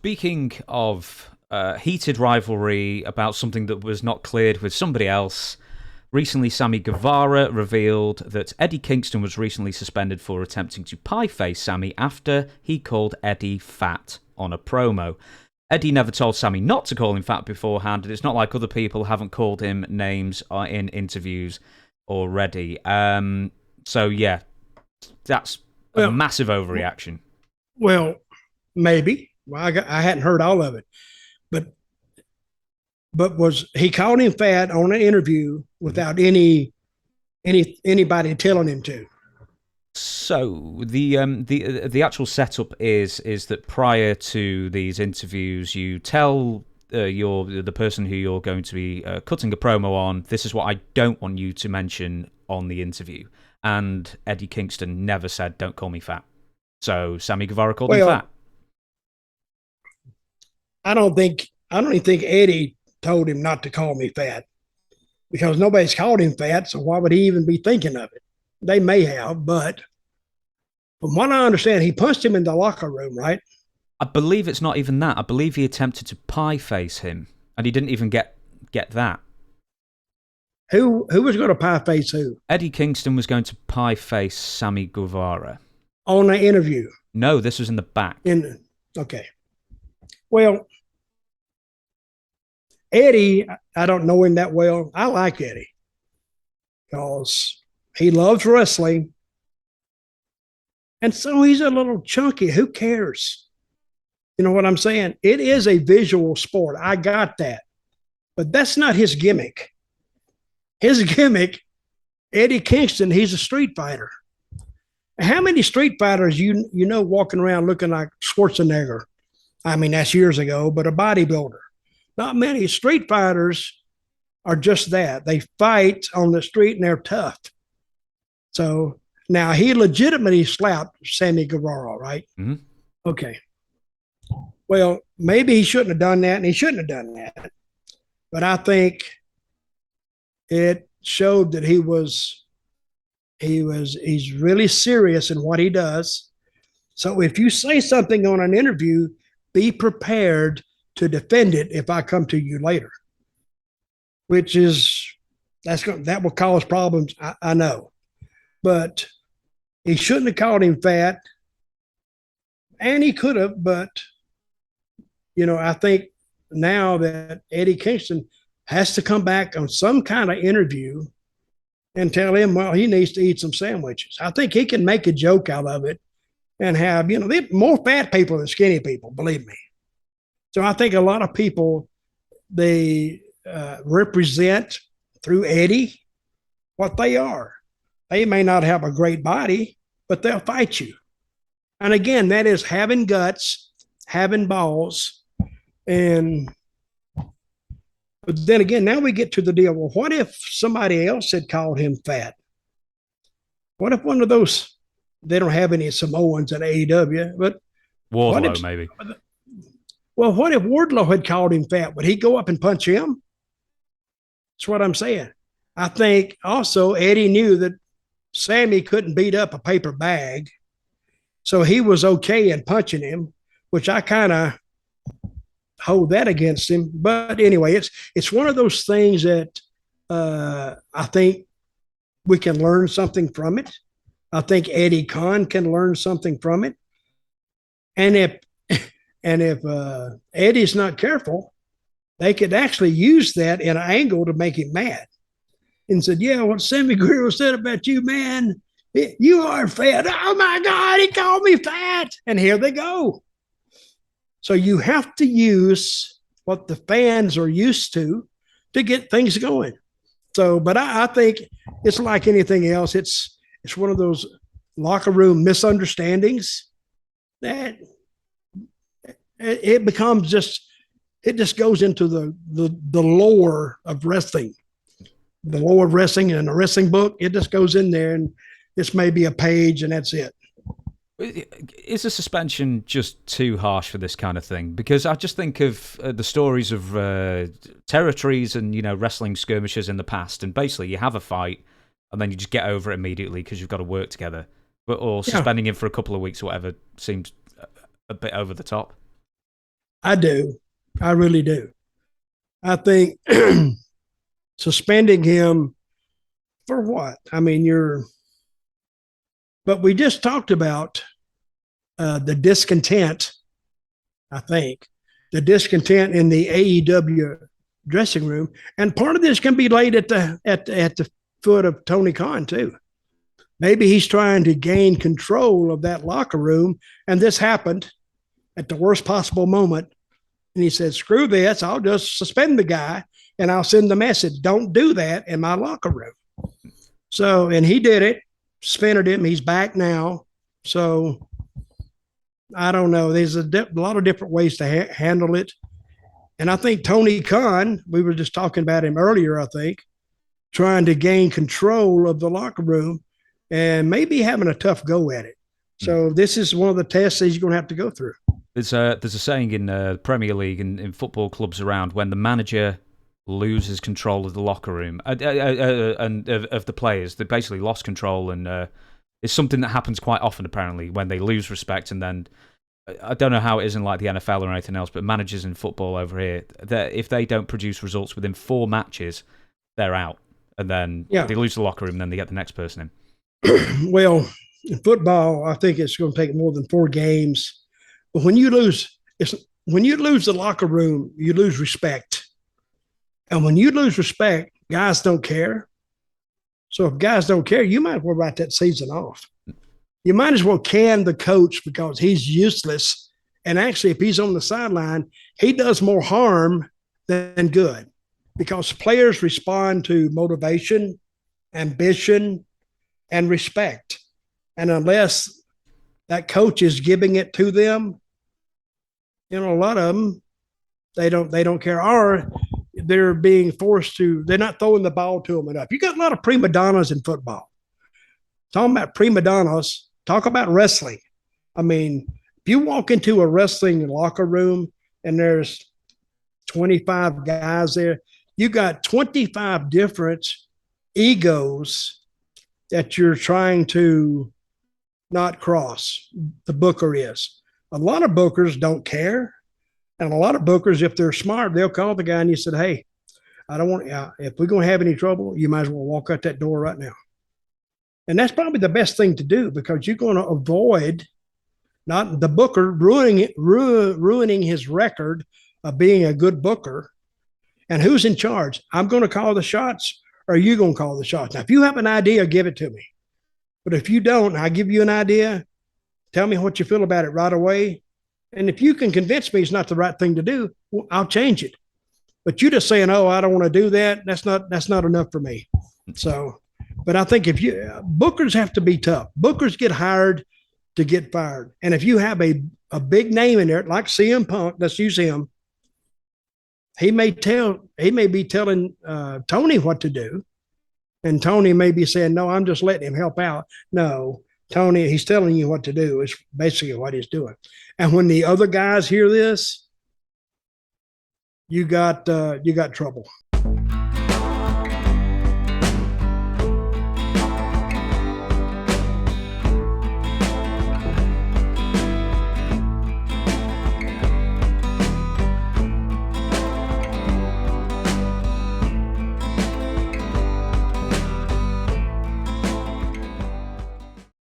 Speaking of heated rivalry about something that was not cleared with somebody else, recently Sammy Guevara revealed that Eddie Kingston was recently suspended for attempting to pie-face Sammy after he called Eddie fat on a promo. Eddie never told Sammy not to call him fat beforehand, and it's not like other people haven't called him names in interviews already. So, yeah, that's a Well, massive overreaction. well, maybe. Well, I hadn't heard all of it, but was he called him fat on an interview without anybody telling him to? So the actual setup is that prior to these interviews, you tell the person who you're going to be cutting a promo on, this is what I don't want you to mention on the interview. And Eddie Kingston never said, "Don't call me fat." So Sammy Guevara called him Well, fat. I don't even think Eddie told him not to call me fat because nobody's called him fat. So why would he even be thinking of it? They may have, but from what I understand, he punched him in the locker room, right? I believe it's not even that. I believe he attempted to pie face him, and he didn't even get that. Who was going to pie face who Eddie Kingston was going to pie face Sammy Guevara. on the interview? No, this was in the back. Okay. Well, Eddie, I don't know him that well. I like Eddie because he loves wrestling. And so he's a little chunky. Who cares? You know what I'm saying? It is a visual sport. I got that. But that's not his gimmick. His gimmick, Eddie Kingston, he's a street fighter. How many street fighters you know walking around looking like Schwarzenegger? I mean, that's years ago, but a bodybuilder. Not many. Street fighters are just that. They fight on the street and they're tough. So now he legitimately slapped Sammy Guevara, right? Mm-hmm. Okay. Well, maybe he shouldn't have done that, and he shouldn't have done that. But I think it showed that he's really serious in what he does. So if you say something on an interview, be prepared to defend it if I come to you later. Which is that will cause problems. I know, but he shouldn't have called him fat, and he could have. But I think now that Eddie Kingston has to come back on some kind of interview and tell him, well, he needs to eat some sandwiches. I think he can make a joke out of it and have, more fat people than skinny people, believe me. So I think a lot of people, they represent through Eddie what they are. They may not have a great body, but they'll fight you. And again, that is having guts, having balls. And but then again, now we get to the deal. Well, what if somebody else had called him fat? What if one of those, they don't have any Samoans at AEW, but what Wardlow, if, maybe. well, what if Wardlow had called him fat? Would he go up and punch him? That's what I'm saying. I think also Eddie knew that Sammy couldn't beat up a paper bag. So he was okay in punching him, which I kind of hold that against him. But anyway, it's one of those things that I think we can learn something from it. I think Eddie Kahn can learn something from it. And if Eddie's not careful, they could actually use that in an angle to make him mad. And said, "Yeah, what Sammy Guerrero said about you, man, you are fat. Oh my God, he called me fat." And here they go. So you have to use what the fans are used to get things going. So, but I think it's like anything else. It's one of those locker room misunderstandings that it becomes it just goes into the lore of wrestling, the lore of wrestling and the wrestling book. It just goes in there, and it's maybe a page, and that's it. Is the suspension just too harsh for this kind of thing? Because I just think of the stories of territories and wrestling skirmishes in the past, and basically you have a fight and then you just get over it immediately because you've got to work together. Or suspending him for a couple of weeks or whatever seemed a bit over the top. I do. I really do. I think suspending him for what? I mean, but we just talked about the discontent, I think, the discontent in the AEW dressing room. And part of this can be laid at the foot of Tony Khan, too. Maybe he's trying to gain control of that locker room. And this happened at the worst possible moment. And he said, screw this. I'll just suspend the guy and I'll send the message. Don't do that in my locker room. So, and he did it, suspended him. He's back now. So I don't know. There's a lot of different ways to handle it. And I think Tony Khan, we were just talking about him earlier, I think, trying to gain control of the locker room and maybe having a tough go at it. So this is one of the tests that he's going to have to go through. There's a saying in Premier League and in football clubs around, when the manager loses control of the locker room and of the players, they basically lost control, and it's something that happens quite often apparently when they lose respect. And then I don't know how it is in like the NFL or anything else, but managers in football over here, if they don't produce results within 4 matches, they're out, and then they lose the locker room, and then they get the next person in. Well, in football, I think it's going to take more than 4 games. But when you lose the locker room, you lose respect. And when you lose respect, guys don't care. So if guys don't care, you might as well write that season off. You might as well can the coach because he's useless. And actually, if he's on the sideline, he does more harm than good, because players respond to motivation, ambition, and respect. And unless that coach is giving it to them, a lot of them, they don't care, or they're being forced to, they're not throwing the ball to them enough. You got a lot of prima donnas in football. Talking about prima donnas, talk about wrestling. I mean, if you walk into a wrestling locker room and there's 25 guys there, you got 25 different egos that you're trying to not cross. The booker is. A lot of bookers don't care. And a lot of bookers, if they're smart, they'll call the guy and you said, hey, I don't want, if we're going to have any trouble, you might as well walk out that door right now. And that's probably the best thing to do, because you're going to avoid not the booker ruining his record of being a good booker. And who's in charge? I'm going to call the shots, or are you going to call the shots? Now, if you have an idea, give it to me. But if you don't, I give you an idea, tell me what you feel about it right away. And if you can convince me it's not the right thing to do, well, I'll change it. But you just saying, oh, I don't want to do that, that's not enough for me. So, but I think bookers have to be tough. Bookers get hired to get fired. And if you have a big name in there, like CM Punk, let's use him, he may be telling Tony what to do. And Tony may be saying, no, I'm just letting him help out. No, Tony, he's telling you what to do is basically what he's doing. And when the other guys hear this, you got trouble.